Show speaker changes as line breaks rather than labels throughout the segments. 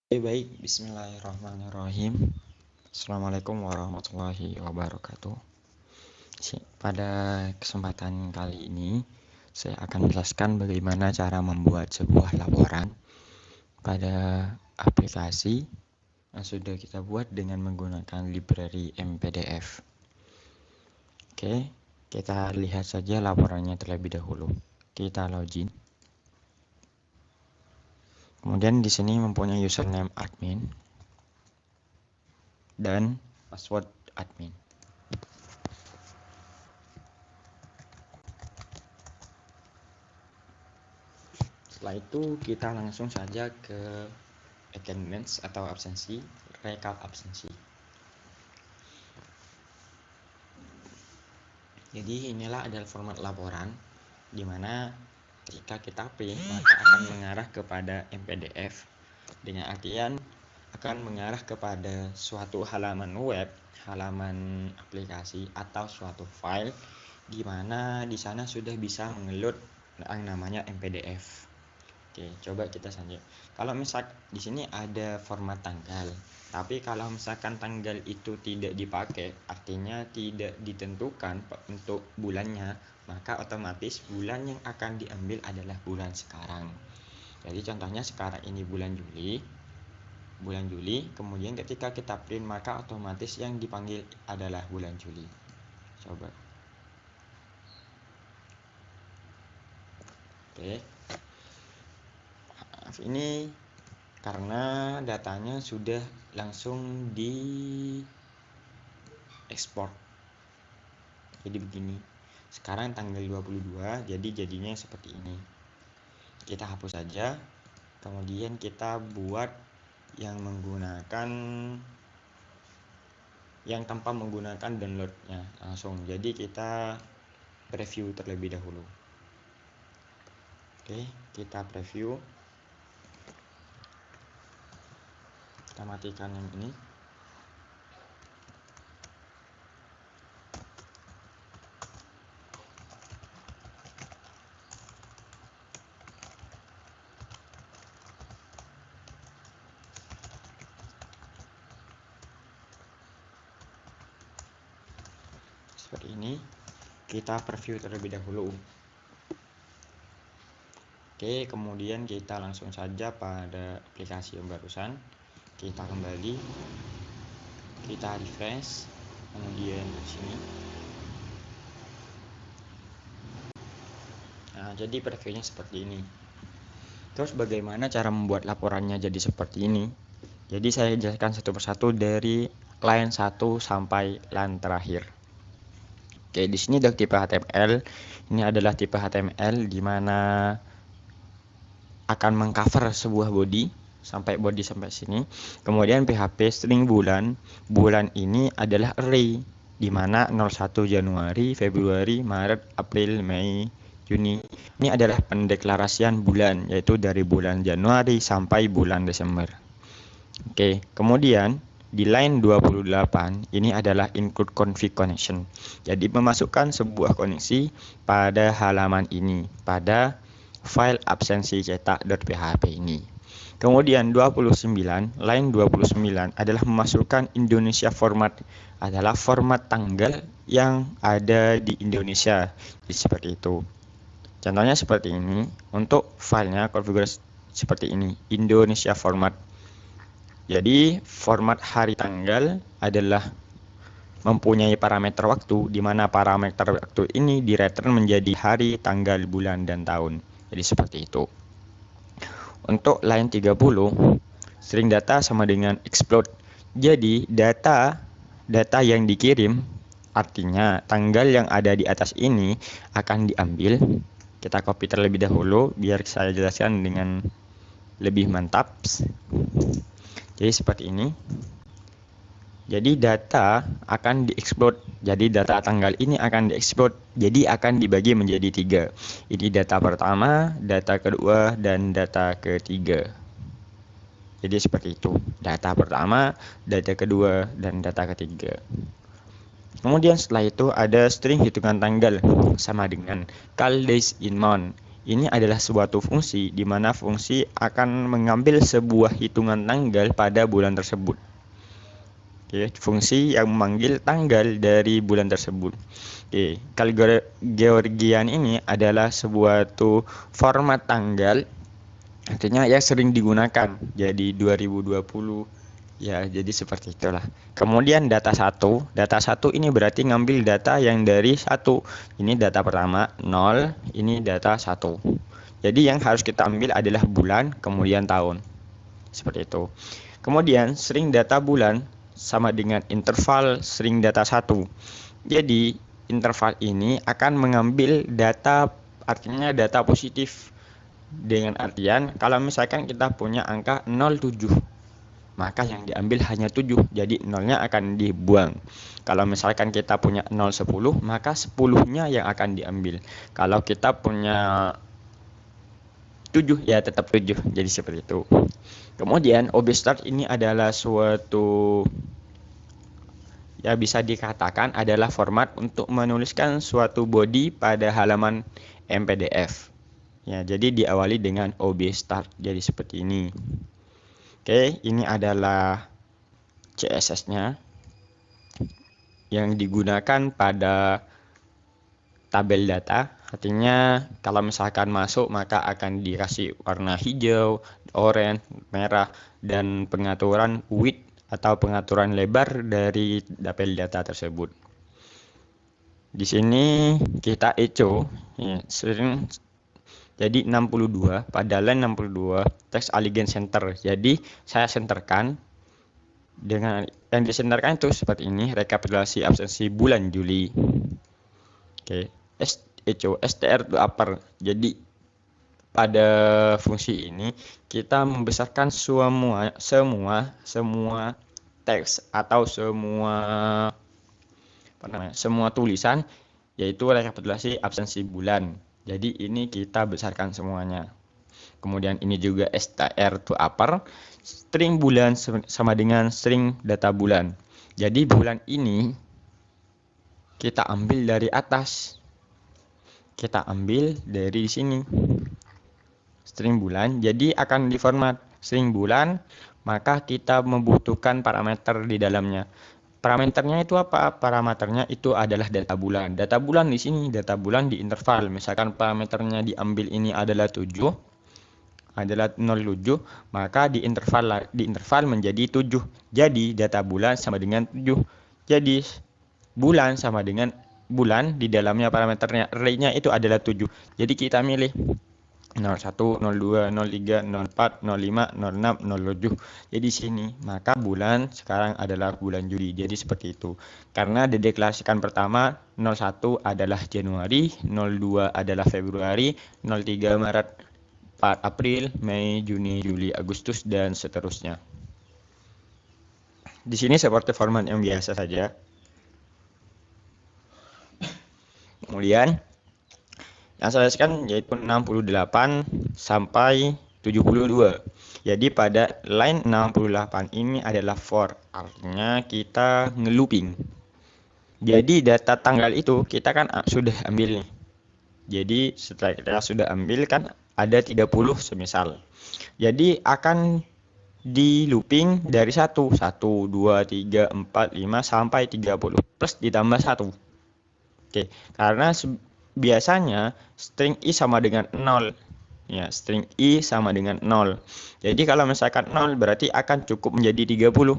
Baik, bismillahirrahmanirrahim. Assalamualaikum warahmatullahi wabarakatuh. Pada kesempatan kali ini, saya akan menjelaskan bagaimana cara membuat sebuah laporan pada aplikasi yang sudah kita buat dengan menggunakan library MPDF. Oke, kita lihat saja laporannya terlebih dahulu. Kita login. Kemudian di sini mempunyai username admin dan password admin. Setelah itu kita langsung saja ke attendance atau absensi, rekap absensi. Jadi inilah adalah format laporan di mana ketika kita print maka akan mengarah kepada MPDF, dengan artian akan mengarah kepada suatu halaman web, halaman aplikasi atau suatu file di mana di sana sudah bisa mengeload yang namanya MPDF. Oke, coba kita saja. Kalau misal di sini ada format tanggal, tapi kalau misalkan tanggal itu tidak dipakai, artinya tidak ditentukan untuk bulannya, maka otomatis bulan yang akan diambil adalah bulan sekarang. Jadi contohnya sekarang ini bulan Juli, kemudian ketika kita print maka otomatis yang dipanggil adalah bulan Juli. Coba. Oke. Ini karena datanya sudah langsung di ekspor. Jadi begini. Sekarang tanggal 22, jadi jadinya seperti ini. Kita hapus saja. Kemudian kita buat yang menggunakan yang tanpa menggunakan downloadnya langsung. Jadi kita preview terlebih dahulu. Oke, kita preview. Kita matikan yang ini. Seperti ini. Kita preview terlebih dahulu. Oke, kemudian kita langsung saja pada aplikasi yang barusan. Kita kembali, kita refresh, kemudian di sini. Nah, jadi previewnya seperti ini. Terus bagaimana cara membuat laporannya jadi seperti ini? Jadi saya jelaskan satu persatu dari line 1 sampai line terakhir. Oke, di sini ada tipe HTML. Ini adalah tipe HTML di mana akan mengcover sebuah body sampai sini. Kemudian PHP string bulan ini adalah array di mana 01 Januari, Februari, Maret, April, Mei, Juni. Ini adalah pendeklarasian bulan, yaitu dari bulan Januari sampai bulan Desember. Oke, kemudian di line 28 ini adalah include config connection. Jadi memasukkan sebuah koneksi pada halaman ini, pada file absensi cetak.php ini. Kemudian 29, line 29 adalah memasukkan Indonesia format, adalah format tanggal yang ada di Indonesia. Jadi seperti itu. Contohnya seperti ini. Untuk filenya konfigurasi seperti ini, Indonesia format. Jadi format hari tanggal adalah mempunyai parameter waktu, di mana parameter waktu ini direturn menjadi hari, tanggal, bulan, dan tahun. Jadi seperti itu. Untuk line 30, string data sama dengan explode. Jadi data yang dikirim, artinya tanggal yang ada di atas ini akan diambil. Kita copy terlebih dahulu biar saya jelaskan dengan lebih mantap. Jadi seperti ini. Jadi data akan dieksploit. Jadi data tanggal ini akan dieksploit. Jadi akan dibagi menjadi 3. Ini data pertama, data kedua, dan data ketiga. Jadi seperti itu. Data pertama, data kedua, dan data ketiga. Kemudian setelah itu ada string hitungan tanggal sama dengan cal days in month. ini adalah suatu fungsi di mana fungsi akan mengambil sebuah hitungan tanggal pada bulan tersebut. Oke, fungsi yang memanggil tanggal dari bulan tersebut. Oke, Georgian ini adalah suatu format tanggal, artinya yang sering digunakan. Jadi 2020 ya, jadi seperti itulah. Kemudian data satu ini berarti ngambil data yang dari satu. Ini data pertama 0, ini data 1. Jadi yang harus kita ambil adalah bulan, kemudian tahun. Seperti itu. Kemudian string data bulan sama dengan interval string data 1. Jadi interval ini akan mengambil data, artinya data positif. Dengan artian kalau misalkan kita punya angka 07, maka yang diambil hanya 7, jadi nolnya akan dibuang. Kalau misalkan kita punya 010, maka 10-nya yang akan diambil. Kalau kita punya 7, ya tetap 7, jadi seperti itu. Kemudian OBStart ini adalah suatu, ya bisa dikatakan adalah format untuk menuliskan suatu body pada halaman MPDF. Ya, jadi diawali dengan OBStart, jadi seperti ini. Oke, ini adalah CSS-nya yang digunakan pada tabel data. Artinya kalau misalkan masuk maka akan dikasih warna hijau, oranye, merah, dan pengaturan width atau pengaturan lebar dari tabel data tersebut. Di sini kita echo, ya, sering. Jadi 62, pada line 62 text align center. Jadi saya centerkan dengan yang disenterkan itu seperti ini, rekapitulasi absensi bulan Juli. Oke, echo str to upper. Jadi pada fungsi ini kita membesarkan semua teks atau semua tulisan, yaitu rekapitulasi absensi bulan. Jadi ini kita besarkan semuanya. Kemudian ini juga str to upper, string bulan sama dengan string data bulan. Jadi bulan ini kita ambil dari atas. Kita ambil dari sini. String bulan, jadi akan diformat string bulan, maka kita membutuhkan parameter di dalamnya. Parameternya itu apa? Parameternya itu adalah data bulan. Data bulan di sini, data bulan di interval. Misalkan parameternya diambil ini adalah 7, adalah 07, maka di interval menjadi 7. Jadi data bulan sama dengan 7. Jadi bulan sama dengan bulan, di dalamnya parameternya array-nya itu adalah 7. Jadi kita milih 01, 02, 03, 04, 05, 06, 07. Jadi sini, maka bulan sekarang adalah bulan Juli. Jadi seperti itu. Karena dideklarasikan pertama 01 adalah Januari, 02 adalah Februari, 03 Maret, 4 April, Mei, Juni, Juli, Agustus, dan seterusnya. Di sini seperti format yang biasa saja. Kemudian yang saya jelaskan yaitu 68 sampai 72. Jadi pada line 68 ini adalah for, artinya kita ngelooping. Jadi data tanggal itu kita kan sudah ambil nih. Jadi setelah kita sudah ambil kan ada 30 semisal. Jadi akan di looping dari 1, 2, 3, 4, 5 sampai 30 plus ditambah 1. Oke, karena biasanya string i sama dengan 0. Ya, string i sama dengan 0. Jadi kalau misalkan 0 berarti akan cukup menjadi 30.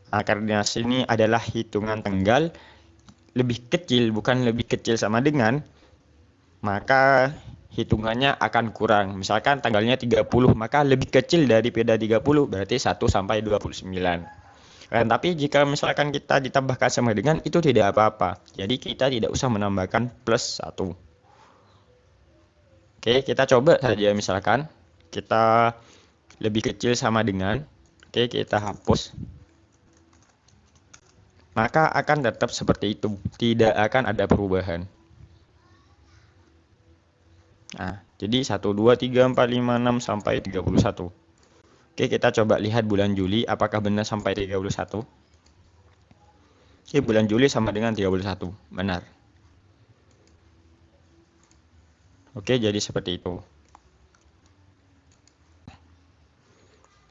Nah, karena sini adalah hitungan tanggal lebih kecil, bukan lebih kecil sama dengan, maka hitungannya akan kurang. Misalkan tanggalnya 30, maka lebih kecil daripada 30 berarti 1 sampai 29. Tapi jika misalkan kita ditambahkan sama dengan, itu tidak apa-apa. Jadi kita tidak usah menambahkan plus 1. Oke, kita coba saja misalkan kita lebih kecil sama dengan. Oke, kita hapus. Maka akan tetap seperti itu. Tidak akan ada perubahan. Nah, jadi 1, 2, 3, 4, 5, 6 sampai 31. Oke, kita coba lihat bulan Juli apakah benar sampai 31. Oke, bulan Juli sama dengan 31, benar. Oke, jadi seperti itu.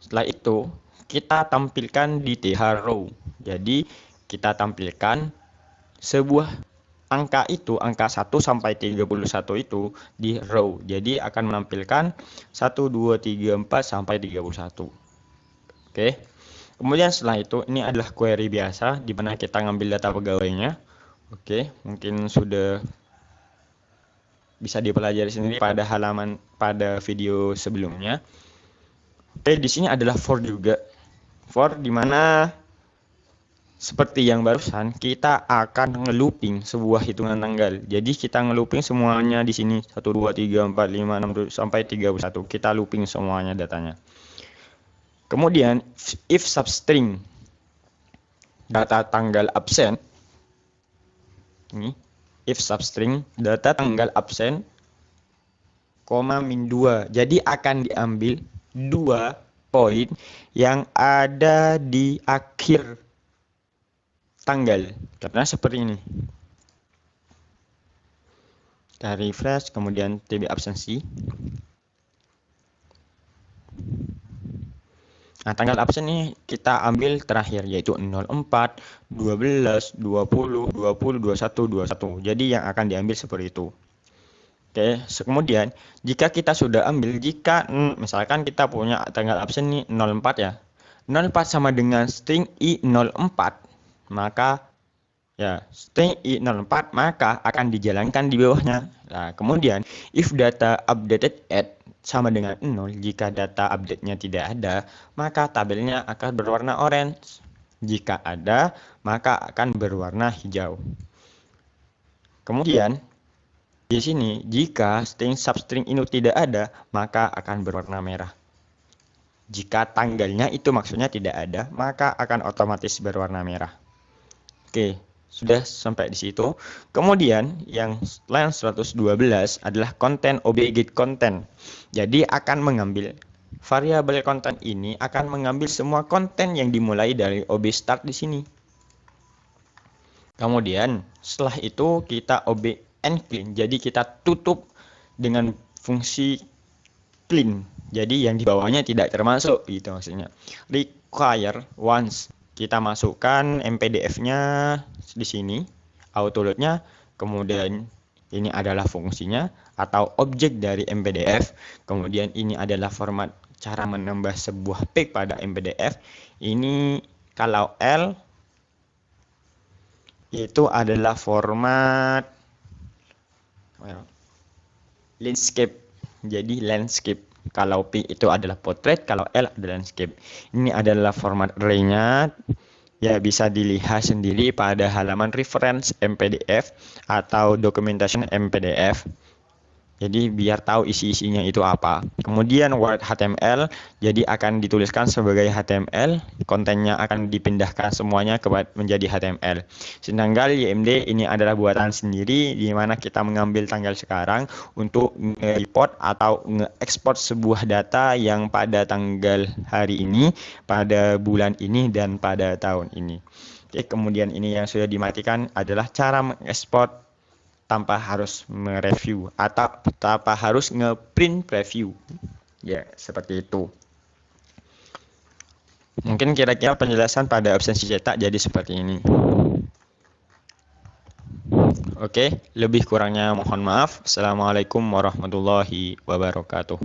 Setelah itu, kita tampilkan di TH row. Jadi, kita tampilkan sebuah angka itu, angka 1 sampai 31 itu di row. Jadi, akan menampilkan 1, 2, 3, 4 sampai 31. Oke. Kemudian setelah itu, ini adalah query biasa di mana kita ngambil data pegawainya. Oke, mungkin sudah bisa dipelajari sendiri pada video sebelumnya. Oke, di sini adalah for juga. For di mana seperti yang barusan kita akan ngelooping sebuah hitungan tanggal. Jadi kita ngelooping semuanya di sini 1 2 3 4 5 6 sampai 31. Kita looping semuanya datanya. Kemudian if substring data tanggal absen. Ini if substring data tanggal absen koma min 2. Jadi akan diambil 2 poin yang ada di akhir tanggal. Karena seperti ini. Kita refresh, kemudian TB absensi. Nah, tanggal absen ini kita ambil terakhir, yaitu 04, 12, 20, 20, 21, 21. Jadi yang akan diambil seperti itu. Oke, kemudian jika kita sudah ambil, jika misalkan kita punya tanggal absen ini 04 ya. 04 sama dengan string i04, maka ya string i04 maka akan dijalankan di bawahnya. Nah, kemudian if data updated at sama dengan 0, jika data update-nya tidak ada, maka tabelnya akan berwarna orange. Jika ada, maka akan berwarna hijau. Kemudian di sini, jika string substring ini tidak ada, maka akan berwarna merah. Jika tanggalnya itu maksudnya tidak ada, maka akan otomatis berwarna merah. Oke, sudah sampai di situ. Kemudian yang line 112 adalah konten object content. Jadi akan mengambil variabel konten ini akan mengambil semua konten yang dimulai dari object start di sini. Kemudian setelah itu kita object end clean. Jadi kita tutup dengan fungsi clean. Jadi yang di bawahnya tidak termasuk gitu maksudnya. Require once kita masukkan MPDF-nya di sini, autoload-nya, kemudian ini adalah fungsinya atau objek dari MPDF. Kemudian ini adalah format cara menambah sebuah page pada MPDF. Ini kalau L itu adalah format landscape. Jadi landscape. Kalau P itu adalah portrait, kalau L adalah landscape. Ini adalah format array-nya. Ya, bisa dilihat sendiri pada halaman reference MPDF atau documentation MPDF. Jadi biar tahu isi-isinya itu apa. Kemudian word HTML jadi akan dituliskan sebagai HTML, kontennya akan dipindahkan semuanya menjadi HTML. Sedangkan YMD ini adalah buatan sendiri di mana kita mengambil tanggal sekarang untuk nge-report atau nge-export sebuah data yang pada tanggal hari ini, pada bulan ini dan pada tahun ini. Oke, kemudian ini yang sudah dimatikan adalah cara mengekspor tanpa harus mereview atau tanpa harus ngeprint preview. Ya, seperti itu. Mungkin kira-kira penjelasan pada absensi cetak jadi seperti ini. Oke, lebih kurangnya mohon maaf. Assalamualaikum warahmatullahi wabarakatuh.